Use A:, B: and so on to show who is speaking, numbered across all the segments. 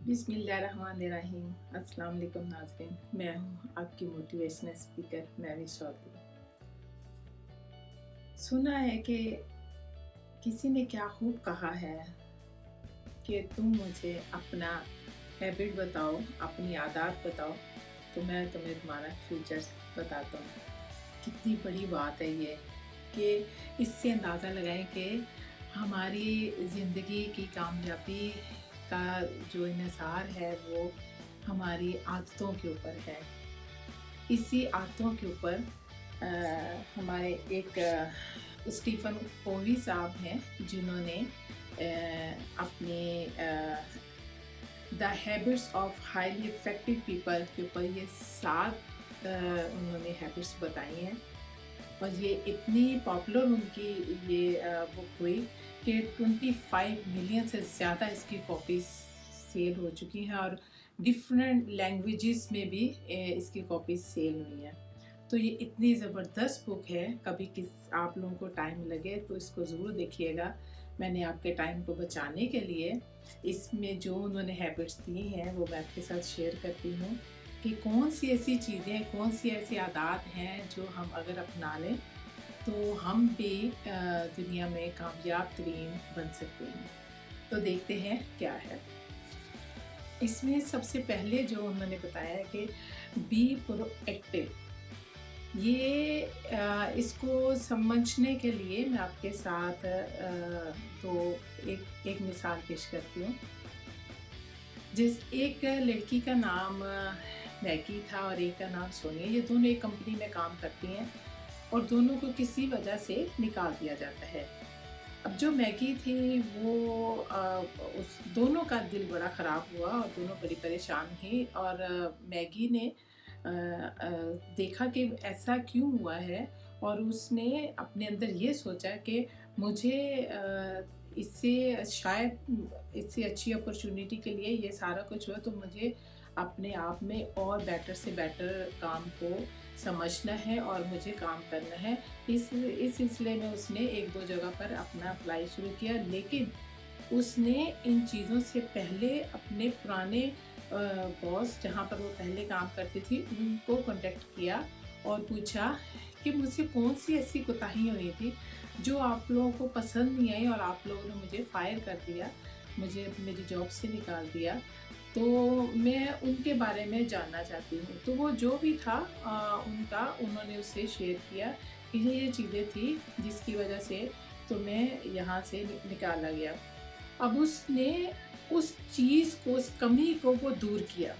A: बिस्मिल्लाहिर्रहमानिर्रहीम। अस्सलाम वालेकुम नाज़रीन, मैं हूँ आपकी मोटिवेशनल स्पीकर महवीश चौधरी। सुना है कि किसी ने क्या खूब कहा है कि तुम मुझे अपना हैबिट बताओ, अपनी आदत बताओ, तो मैं तुम्हें तुम्हारा फ्यूचर बताता हूँ। कितनी बड़ी बात है ये कि इससे अंदाज़ा लगाएं कि हमारी ज़िंदगी की कामयाबी का जो इन्हिसार है वो हमारी आदतों के ऊपर है। इसी आदतों के ऊपर हमारे एक स्टीफन कोवी साहब हैं जिन्होंने अपने the habits of highly effective people के ऊपर ये 7 उन्होंने हैबिट्स बताई हैं और ये इतनी पॉपुलर उनकी ये बुक हुई कि 25 मिलियन से ज़्यादा इसकी कॉपीज़ सेल हो चुकी हैं और डिफरेंट लैंग्वेजेस में भी इसकी कॉपीज़ सेल हुई हैं। तो ये इतनी ज़बरदस्त बुक है, कभी आप लोगों को टाइम लगे तो इसको ज़रूर देखिएगा। मैंने आपके टाइम को बचाने के लिए इसमें जो उन्होंने हैबिट्स दी हैं वो मैं आपके साथ शेयर करती हूँ कि कौन सी ऐसी चीज़ें, कौन सी ऐसी आदत हैं जो हम अगर अपना लें तो हम भी दुनिया में कामयाब तरीन बन सकते हैं। तो देखते हैं क्या है। इसमें सबसे पहले जो उन्होंने बताया है कि बी प्रोएक्टिव। ये इसको समझने के लिए मैं आपके साथ तो एक मिसाल पेश करती हूँ। एक लड़की का नाम मैगी था और एक का नाम सोनिया। ये दोनों एक कंपनी में काम करती हैं और दोनों को किसी वजह से निकाल दिया जाता है। अब जो मैगी थी वो उस दोनों का दिल बड़ा ख़राब हुआ और दोनों बड़ी परेशान थी और मैगी ने देखा कि ऐसा क्यों हुआ है और उसने अपने अंदर ये सोचा कि मुझे इससे शायद इससे अच्छी अपॉर्चुनिटी के लिए ये सारा कुछ हुआ, तो मुझे अपने आप में और बेटर से बेटर काम को समझना है और मुझे काम करना है। इस सिलसिले में उसने 1-2 जगह पर अपना अप्लाई शुरू किया, लेकिन उसने इन चीज़ों से पहले अपने पुराने बॉस जहाँ पर वो पहले काम करती थी उनको कांटेक्ट किया और पूछा कि मुझसे कौन सी ऐसी कोताही हुई थी जो आप लोगों को पसंद नहीं आई और आप लोगों ने मुझे फायर कर दिया, मुझे मेरी जॉब से निकाल दिया, तो मैं उनके बारे में जानना चाहती हूँ। तो वो जो भी था उन्होंने उससे शेयर किया कि ये चीज़ें थी जिसकी वजह से तुम्हें यहाँ से निकाला गया। अब उसने उस चीज़ को, उस कमी को वो दूर किया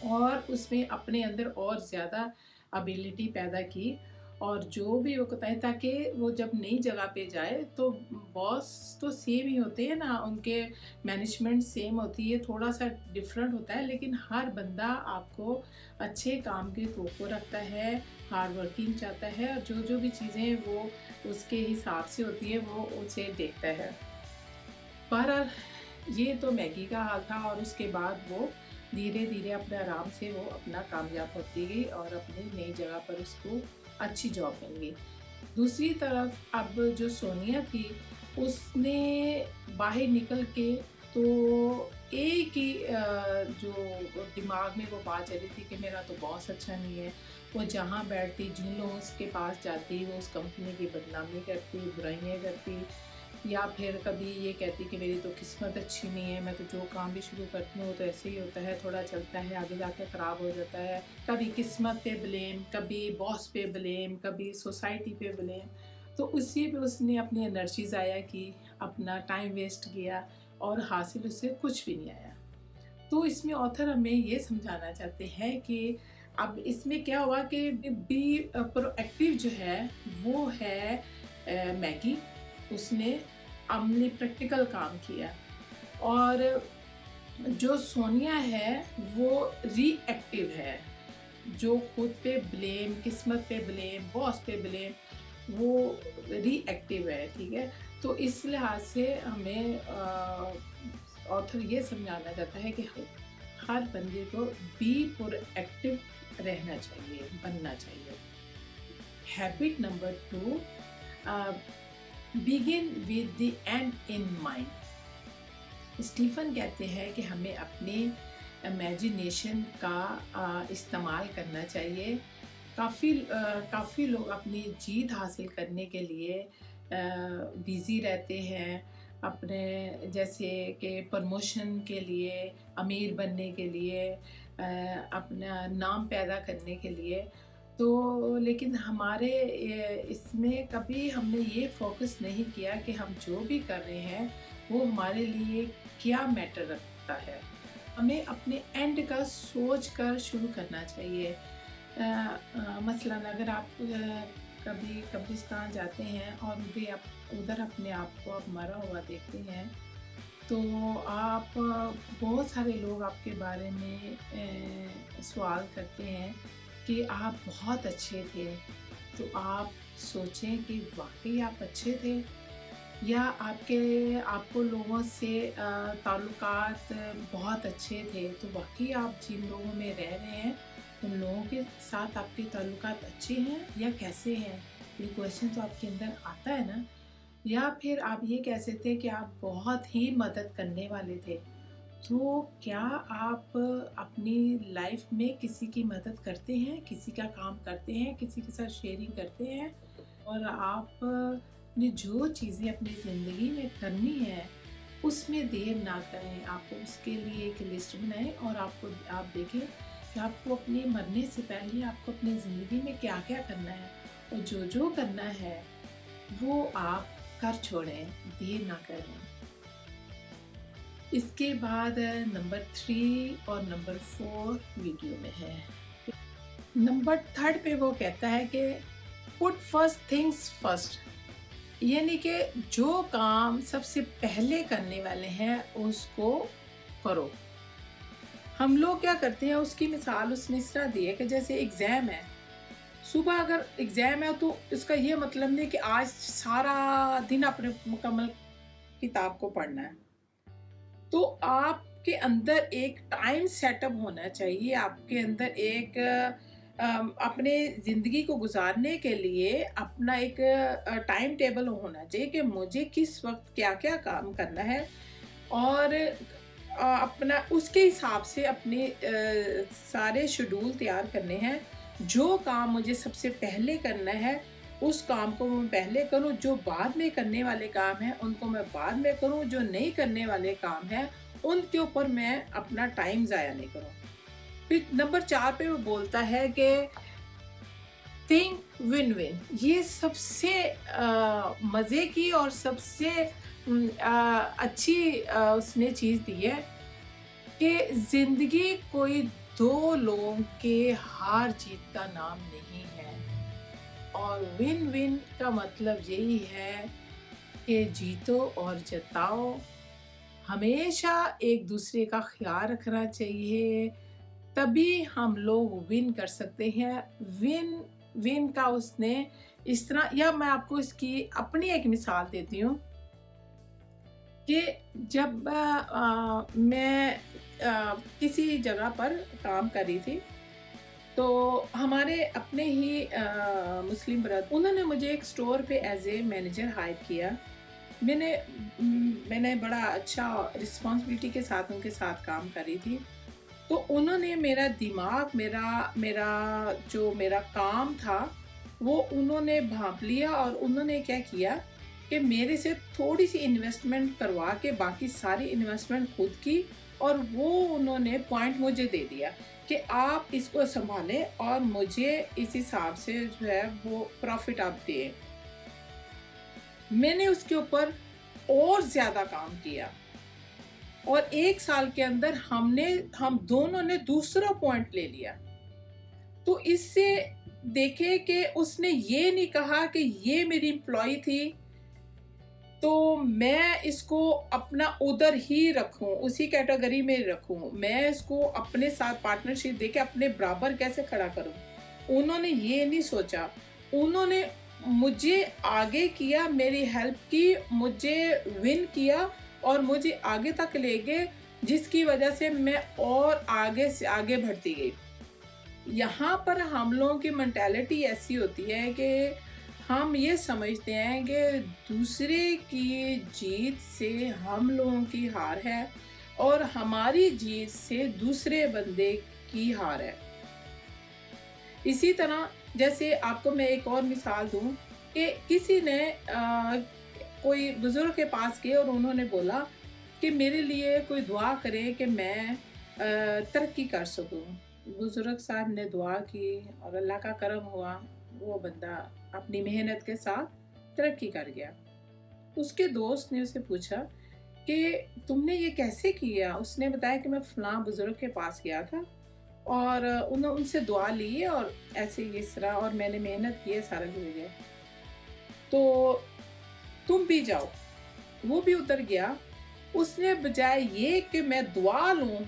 A: और उसमें अपने अंदर और ज़्यादा एबिलिटी पैदा की और जो भी वो कहता है ताकि वो जब नई जगह पे जाए तो बॉस तो सेम ही होते हैं ना, उनके मैनेजमेंट सेम होती है, थोड़ा सा डिफरेंट होता है, लेकिन हर बंदा आपको अच्छे काम के तोक़ो रखता है, हार्ड वर्किंग चाहता है और जो भी चीज़ें वो उसके हिसाब से होती है वो उसे देखता है। पर ये तो मैगी का हाल था और उसके बाद वो धीरे धीरे अपने आराम से वो अपना कामयाब होती गई और अपनी नई जगह पर उसको अच्छी जॉब मिल गई। दूसरी तरफ अब जो सोनिया थी उसने बाहर निकल के तो एक ही जो दिमाग में वो बात चल रही थी कि मेरा तो बॉस अच्छा नहीं है। वो जहाँ बैठती जिन लोगों के पास जाती वो उस कंपनी की बदनामी करती, बुराइयाँ करती या फिर कभी ये कहती कि मेरी तो किस्मत अच्छी नहीं है, मैं तो जो काम भी शुरू करती हूँ तो ऐसे ही होता है, थोड़ा चलता है आगे जाके ख़राब हो जाता है। कभी किस्मत पे ब्लेम, कभी बॉस पे ब्लेम, कभी सोसाइटी पे ब्लेम। तो उसी पे उसने अपनी एनर्जी ज़ाया की, अपना टाइम वेस्ट किया और हासिल उससे कुछ भी नहीं आया। तो इसमें ऑथर हमें ये समझाना चाहते हैं कि अब इसमें क्या हुआ कि बी प्रोएक्टिव जो है वो है मैगी। उसने अमली प्रैक्टिकल काम किया और जो सोनिया है वो रिएक्टिव है, जो खुद पे ब्लेम, किस्मत पे ब्लेम, बॉस पे ब्लेम, वो रिएक्टिव है। ठीक है, तो इस लिहाज से हमें ऑथर ये समझाना चाहता है कि हर बंदे को बी प्रोएक्टिव रहना चाहिए, बनना चाहिए। Habit number 2, begin with the end in mind। Stephen کہتے ہیں کہ ہمیں اپنے امیجنیشن کا استعمال کرنا چاہیے. کافی لوگ اپنی جیت حاصل کرنے کے لیے بیزی رہتے ہیں، اپنے جیسے کہ پروموشن کے لیے، امیر بننے کے لیے، اپنا نام پیدا کرنے کے لیے. تو لیکن ہمارے اس میں کبھی ہم نے یہ فوکس نہیں کیا کہ ہم جو بھی کر رہے ہیں وہ ہمارے لیے کیا میٹر رکھتا ہے. ہمیں اپنے اینڈ کا سوچ کر شروع کرنا چاہیے. مثلاً اگر آپ کبھی قبرستان جاتے ہیں اور ادھر اپنے آپ کو آپ مرا ہوا دیکھتے ہیں تو آپ بہت سارے لوگ آپ کے بارے میں سوال کرتے ہیں کہ آپ بہت اچھے تھے. تو آپ سوچیں کہ واقعی آپ اچھے تھے، یا آپ کو لوگوں سے تعلقات بہت اچھے تھے. تو واقعی آپ جن لوگوں میں رہ رہے ہیں ان لوگوں کے ساتھ آپ کے تعلقات اچھے ہیں یا کیسے ہیں؟ یہ کویشچن تو آپ کے اندر آتا ہے نا. یا پھر آپ یہ کہہ سکتے ہیں کہ آپ بہت ہی مدد کرنے والے تھے. تو کیا آپ اپنی لائف میں کسی کی مدد کرتے ہیں، کسی کا کام کرتے ہیں، کسی کے ساتھ شیئرنگ کرتے ہیں؟ اور آپ نے جو چیزیں اپنی زندگی میں کرنی ہے اس میں دیر نہ کریں. آپ کو اس کے لیے ایک لسٹ بنائیں اور آپ دیکھیں کہ آپ کو اپنے مرنے سے پہلے آپ کو اپنی زندگی میں کیا کیا کرنا ہے، اور جو کرنا ہے وہ آپ کر چھوڑیں، دیر نہ کریں. اس کے بعد نمبر 3 اور نمبر 4 ویڈیو میں ہے. نمبر 3 پہ وہ کہتا ہے کہ put first things first، یعنی کہ جو کام سب سے پہلے کرنے والے ہیں اس کو کرو. ہم لوگ کیا کرتے ہیں، اس کی مثال اس نے اس طرح دی ہے کہ جیسے ایگزام ہے. صبح اگر ایگزام ہے تو اس کا یہ مطلب نہیں کہ آج سارا دن اپنے مکمل کتاب کو پڑھنا ہے. تو آپ کے اندر ایک ٹائم سیٹ اپ ہونا چاہیے، آپ کے اندر ایک اپنے زندگی کو گزارنے کے لیے اپنا ایک ٹائم ٹیبل ہونا چاہیے کہ مجھے کس وقت کیا کیا کام کرنا ہے، اور اپنا اس کے حساب سے اپنے سارے شیڈول تیار کرنے ہیں. جو کام مجھے سب سے پہلے کرنا ہے اس کام کو میں پہلے کروں، جو بعد میں کرنے والے کام ہیں ان کو میں بعد میں کروں، جو نہیں کرنے والے کام ہیں ان کے اوپر میں اپنا ٹائم ضائع نہیں کروں. پھر نمبر 4 پہ وہ بولتا ہے کہ تھنک ون ون. یہ سب سے مزے کی اور سب سے اچھی اس نے چیز دی ہے کہ زندگی کوئی 2 لوگوں کے ہار جیت کا نام نہیں ہے، اور ون ون کا مطلب یہی ہے کہ جیتو اور جتاؤ. ہمیشہ ایک دوسرے کا خیال رکھنا چاہیے، تبھی ہم لوگ ون کر سکتے ہیں. ون کا اس نے اس طرح، یا میں آپ کو اس کی اپنی ایک مثال دیتی ہوں کہ جب میں کسی جگہ پر کام کر رہی تھی تو ہمارے اپنے ہی مسلم برادر، انہوں نے مجھے ایک سٹور پہ ایز اے مینیجر ہائر کیا. میں نے بڑا اچھا رسپانسبلٹی کے ساتھ ان کے ساتھ کام کر رہی تھی. تو انہوں نے میرا دماغ، میرا کام تھا وہ انہوں نے بھانپ لیا، اور انہوں نے کیا کیا کہ میرے سے تھوڑی سی انویسٹمنٹ کروا کے باقی ساری انویسٹمنٹ خود کی، اور وہ انہوں نے پوائنٹ مجھے دے دیا کہ آپ اس کو سنبھالیں اور مجھے اس حساب سے جو ہے وہ پروفٹ آپ دیں. میں نے اس کے اوپر اور زیادہ کام کیا، اور 1 سال کے اندر ہم دونوں نے دوسرا پوائنٹ لے لیا. تو اس سے دیکھے کہ اس نے یہ نہیں کہا کہ یہ میری امپلائی تھی تو میں اس کو اپنا ادھر ہی رکھوں، اسی کیٹیگری میں رکھوں، میں اس کو اپنے ساتھ پارٹنرشپ دے کے اپنے برابر کیسے کھڑا کروں. انہوں نے یہ نہیں سوچا، انہوں نے مجھے آگے کیا، میری ہیلپ کی، مجھے ون کیا اور مجھے آگے تک لے گئے، جس کی وجہ سے میں اور آگے سے آگے بڑھتی گئی. یہاں پر ہم لوگوں کی مینٹیلٹی ایسی ہوتی ہے کہ हम ये समझते हैं कि दूसरे की जीत से हम लोगों की हार है और हमारी जीत से दूसरे बंदे की हार है। इसी तरह जैसे आपको मैं एक और मिसाल दूं कि किसी ने कोई बुजुर्ग के पास गए और उन्होंने बोला कि मेरे लिए कोई दुआ करे कि मैं तरक्की कर सकूं। बुजुर्ग साहब ने दुआ की और अल्लाह का करम हुआ, वो बंदा अपनी मेहनत के साथ तरक्की कर गया। उसके दोस्त ने उसे पूछा कि तुमने ये कैसे किया? उसने बताया कि मैं फलां बुजुर्ग के पास गया था और उन्होंने उनसे दुआ ली और ऐसे इस तरह और मैंने मेहनत की है, सारा कुछ हो गया, तो तुम भी जाओ। वो भी उतर गया। उसने बजाय ये कि मैं दुआ लूं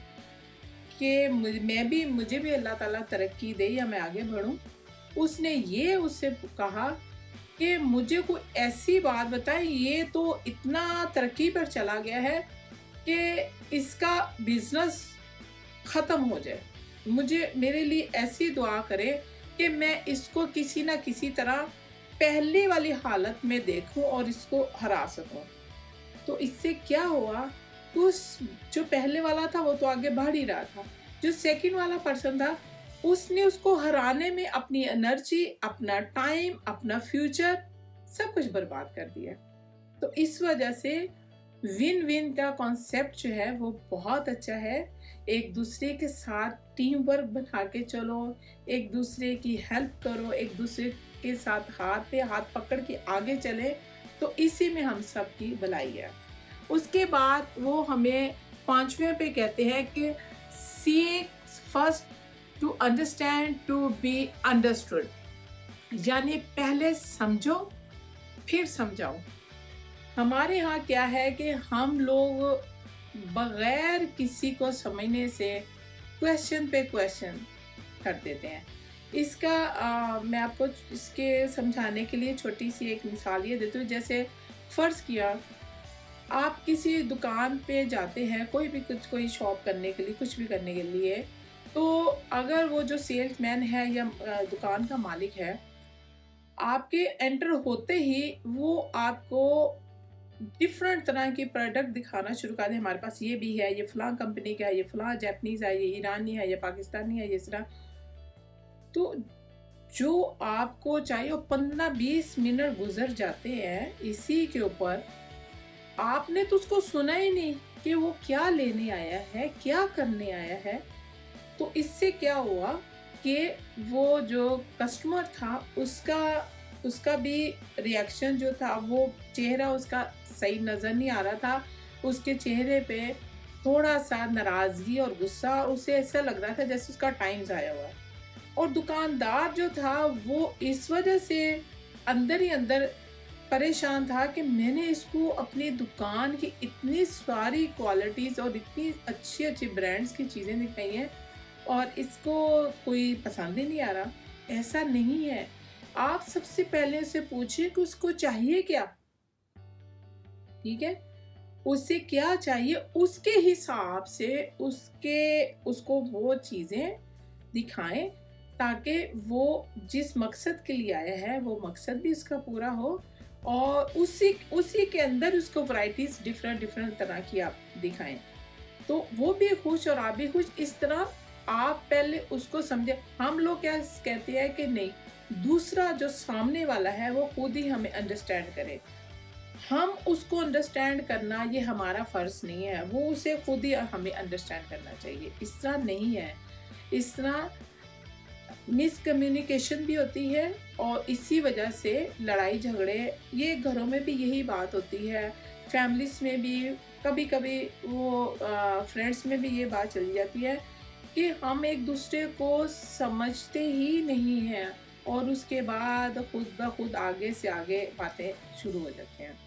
A: कि मुझे भी अल्लाह ताला तरक्की दे या मैं आगे बढ़ूं, उसने ये उससे कहा कि मुझे कोई ऐसी बात बताए, ये तो इतना तरक्की पर चला गया है कि इसका बिजनेस ख़त्म हो जाए। मुझे मेरे लिए ऐसी दुआ करे कि मैं इसको किसी ना किसी तरह पहले वाली हालत में देखूं और इसको हरा सकूं। तो इससे क्या हुआ, उस जो पहले वाला था वो तो आगे बढ़ ही रहा था, जो सेकंड वाला पर्सन था उसने उसको हराने में अपनी एनर्जी, अपना टाइम, अपना फ्यूचर सब कुछ बर्बाद कर दिया। तो इस वजह से विन विन का कॉन्सेप्ट जो है वो बहुत अच्छा है। एक दूसरे के साथ टीम वर्क बना के चलो, एक दूसरे की हेल्प करो, एक दूसरे के साथ हाथ पे हाथ पकड़ के आगे चले, तो इसी में हम सब की भलाई है। उसके बाद वो हमें 5वें पे कहते हैं कि seek first to understand to be understood, यानी पहले समझो फिर समझाओ। हमारे यहाँ क्या है कि हम लोग बगैर किसी को समझने से क्वेश्चन पे क्वेश्चन कर देते हैं। इसका मैं आपको इसके समझाने के लिए छोटी सी एक मिसाल ये देती हूँ। जैसे फ़र्ज़ किया आप किसी दुकान पे जाते हैं, कोई शॉप करने के लिए, कुछ भी करने के लिए, तो अगर वो जो सेल्समैन है या दुकान का मालिक है, आपके एंटर होते ही वो आपको डिफरेंट तरह के प्रोडक्ट दिखाना शुरू कर दे। हमारे पास ये भी है, ये फलां कंपनी का है, ये फलां जापानीज़ है, ये ईरानी है, ये पाकिस्तानी है, ये इस तरह। तो जो आपको चाहिए, 15-20 मिनट गुजर जाते हैं इसी के ऊपर, आपने तो उसको सुना ही नहीं कि वो क्या लेने आया है, क्या करने आया है। तो इससे क्या हुआ कि वो जो कस्टमर था उसका भी रिएक्शन जो था, वो चेहरा उसका सही नज़र नहीं आ रहा था। उसके चेहरे पे थोड़ा सा नाराज़गी और गुस्सा, और उसे ऐसा लग रहा था जैसे उसका टाइम ज़ाया हुआ। और दुकानदार जो था वो इस वजह से अंदर ही अंदर परेशान था कि मैंने इसको अपनी दुकान की इतनी सारी क्वालिटीज़ और इतनी अच्छी अच्छी ब्रांड्स की चीज़ें दिखाई हैं और इसको कोई पसंद ही नहीं आ रहा। ऐसा नहीं है। आप सबसे पहले से पूछिए कि उसको चाहिए क्या, ठीक है? उसे क्या चाहिए, उसके हिसाब से उसको वो चीज़ें दिखाएं, ताकि वो जिस मकसद के लिए आया है वो मकसद भी उसका पूरा हो, और उसी के अंदर उसको वैरायटीज़ डिफरेंट तरह की आप दिखाएं, तो वो भी खुश और आप भी खुश। इस तरह आप पहले उसको समझे। हम लोग क्या कहते हैं कि नहीं, दूसरा जो सामने वाला है वो खुद ही हमें अंडरस्टैंड करे, हम उसको अंडरस्टैंड करना ये हमारा फ़र्ज़ नहीं है, वो उसे खुद ही हमें अंडरस्टैंड करना चाहिए। इस तरह नहीं है। इस तरह मिसकम्युनिकेशन भी होती है और इसी वजह से लड़ाई झगड़े, ये घरों में भी यही बात होती है, फैमिलीज़ में भी कभी कभी वो फ्रेंड्स में भी ये बात चली जाती है कि हम एक दूसरे को समझते ही नहीं हैं और उसके बाद खुद ब खुद आगे से आगे बातें शुरू हो जाती हैं।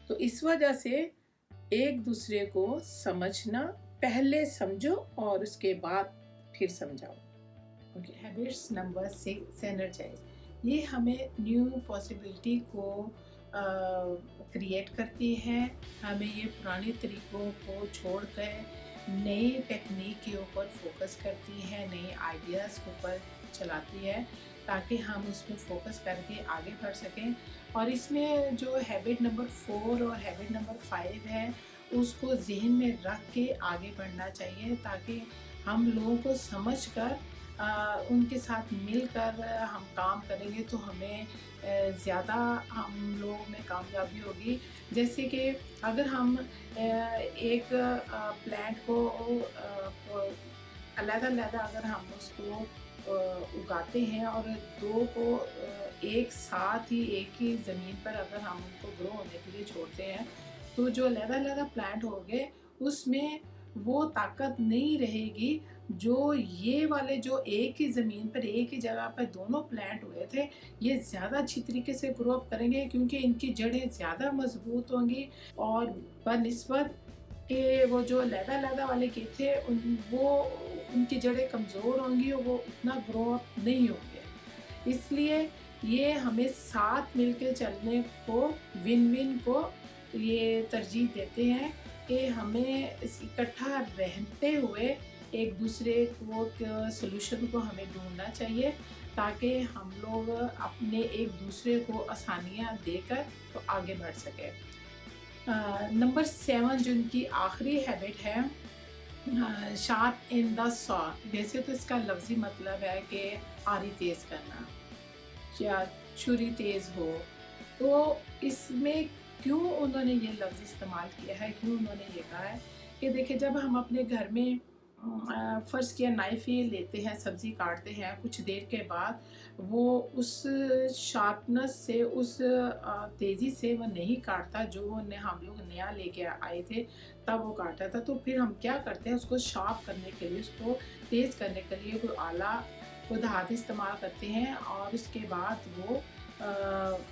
A: तो इस वजह से एक दूसरे को समझना, पहले समझो और उसके बाद फिर समझाओ। Okay, habits number 6, energize. ये हमें न्यू पॉसिबिलिटी को क्रिएट करती है। हमें ये पुराने तरीक़ों को छोड़ कर नई टेक्निक के ऊपर फोकस करती है, नए आइडियाज़ के ऊपर चलाती है, ताकि हम उसमें फोकस करके आगे बढ़ सकें। और इसमें जो हैबिट नंबर 4 और हैबिट नंबर 5 है, उसको ज़हन में रख के आगे बढ़ना चाहिए, ताकि हम लोगों को समझ कर उनके साथ मिलकर हम काम करेंगे तो हमें ज़्यादा हम लोगों में कामयाबी होगी। जैसे कि अगर हम एक प्लांट को अलग-अलग अगर हम उसको उगाते हैं और दो को एक साथ ही एक ही ज़मीन पर अगर हम उनको ग्रो होने के लिए छोड़ते हैं, तो जो अलग-अलग प्लांट होंगे उसमें वो ताकत नहीं रहेगी जो ये वाले जो एक ही ज़मीन पर एक ही जगह पर दोनों प्लांट हुए थे, ये ज़्यादा अच्छी तरीके से ग्रो अप करेंगे, क्योंकि इनकी जड़ें ज़्यादा मजबूत होंगी। और बनिस्बत के वो जो लैदा वाले के थे वो उनकी जड़ें कमज़ोर होंगी और वो इतना ग्रो अप नहीं होंगे। इसलिए ये हमें साथ मिलके चलने को, विन विन को ये तरजीह देते हैं कि हमें इकट्ठा रहते हुए एक दूसरे को सलूशन को हमें ढूंढना चाहिए, ताकि हम लोग अपने एक दूसरे को आसानियाँ देकर तो आगे बढ़ सके। नंबर 7 जो इनकी आखिरी हैबिट है, शार्प इन द सॉ। वैसे तो इसका लफ्ज़ी मतलब है कि आरी तेज़ करना या छुरी तेज़ हो, तो इसमें क्यों उन्होंने ये लफ्ज़ इस्तेमाल किया है, क्यों उन्होंने ये कहा है कि देखिए, जब हम अपने घर में फ़र्ज़ किया नाइफ़ ही लेते हैं, सब्ज़ी काटते हैं, कुछ देर के बाद वो उस शार्पनेस से, उस तेज़ी से वो नहीं काटता जो हम लोग नया लेके आए थे तब वो काटा था। तो फिर हम क्या करते हैं, उसको शार्प करने के लिए, उसको तेज़ करने के लिए कोई आला, कोई धात इस्तेमाल करते हैं और उसके बाद वो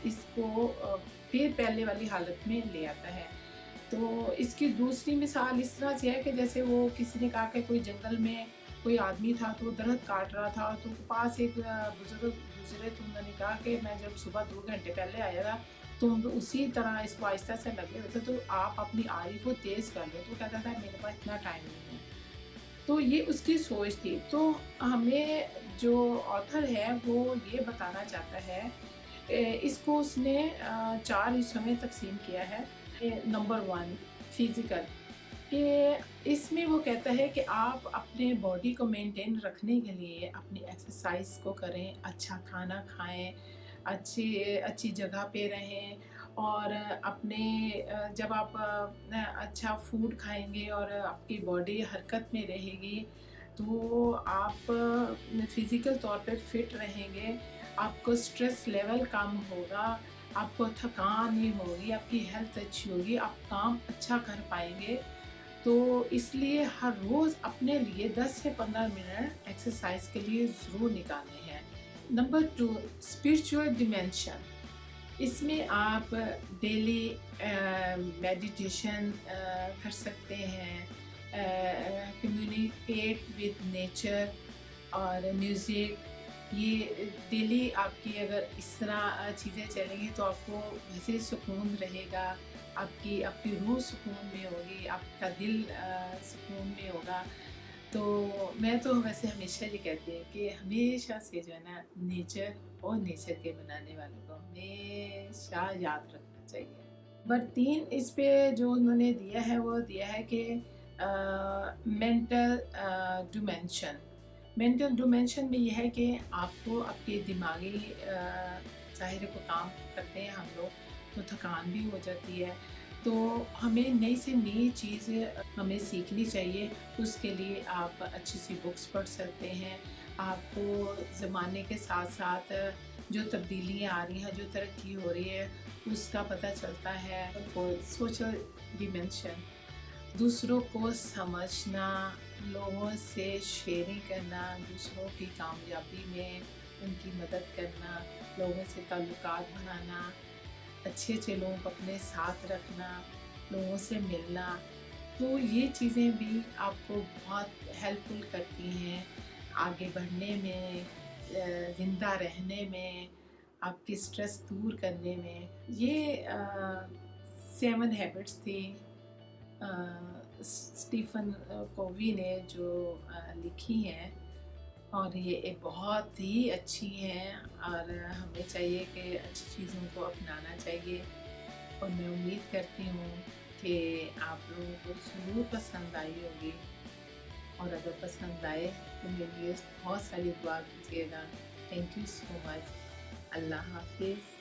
A: इसको फिर पहले वाली हालत में ले आता है। तो इसकी दूसरी मिसाल इस तरह से है कि जैसे वो किसी ने कहा कि कोई जंगल में कोई आदमी था तो दरख्त काट रहा था, तो पास एक बुजुर्ग गुजरे, तो उन्होंने कहा कि मैं जब सुबह 2 घंटे पहले आया था तुम उसी तरह इसको आहिस्ता से लगे हुए थे, तो आप अपनी आरी को तेज़ कर लो। तो कहता था मेरे पास इतना टाइम नहीं है। तो ये उसकी सोच थी। तो हमें जो ऑथर है वो ये बताना चाहता है, इसको उसने 4 हिस्सों में तकसीम किया है। नंबर 1 फिज़िकल, कि इसमें वो कहता है कि आप अपने बॉडी को मेंटेन रखने के लिए अपनी एक्सरसाइज को करें, अच्छा खाना खाएं, अच्छी जगह पे रहें, और अपने जब आप अच्छा फूड खाएंगे और आपकी बॉडी हरकत में रहेगी तो आप फिज़िकल तौर पे फिट रहेंगे, आपको स्ट्रेस लेवल कम होगा, आपको थकान नहीं होगी, आपकी हेल्थ अच्छी होगी, आप काम अच्छा कर पाएंगे। तो इसलिए हर रोज़ अपने लिए 10 से 15 मिनट एक्सरसाइज के लिए ज़रूर निकालने हैं। Number 2 spiritual dimension. इसमें आप डेली मेडिटेशन कर सकते हैं, कम्युनिकेट विद नेचर और म्यूज़िक। ये डेली आपकी अगर इस तरह चीज़ें चलेंगी तो आपको वैसे सुकून रहेगा, आपकी रूह सुकून में होगी, आपका दिल सुकून में होगा। तो मैं तो वैसे हमेशा ये कहती हूँ कि हमेशा से जो है ना, नेचर और नेचर के बनाने वालों को हमेशा याद रखना चाहिए। नंबर 3 इस पे जो उन्होंने दिया है वो दिया है कि मेंटल डिमेंशन। मेंटल डिमेंशन में यह है कि आपको आपके दिमागी ज़ाहिर को काम करते हैं हम लोग तो थकान भी हो जाती है, तो हमें नई से नई चीज़ हमें सीखनी चाहिए। उसके लिए आप अच्छी सी बुक्स पढ़ सकते हैं। आपको ज़माने के साथ साथ जो तब्दीलियाँ आ रही हैं, जो तरक्की हो रही है, उसका पता चलता है। सोशल डिमेंशन, दूसरों को समझना, लोगों से शेयरिंग करना, दूसरों की कामयाबी में उनकी मदद करना, लोगों से ताल्लुकात बनाना, अच्छे लोगों को अपने साथ रखना, लोगों से मिलना। तो ये चीज़ें भी आपको बहुत हेल्पफुल करती हैं आगे बढ़ने में, ज़िंदा रहने में, आपकी स्ट्रेस दूर करने में। ये 7 हैबिट्स थी اسٹیفن کووی نے جو لکھی ہیں، اور یہ بہت ہی اچھی ہیں، اور ہمیں چاہیے کہ اچھی چیزوں کو اپنانا چاہیے، اور میں امید کرتی ہوں کہ آپ لوگوں کو ضرور پسند آئی ہوگی، اور اگر پسند آئے تو میرے لیے بہت ساری دعا کیجیے گا۔ تھینک یو سو مچ۔ اللہ حافظ۔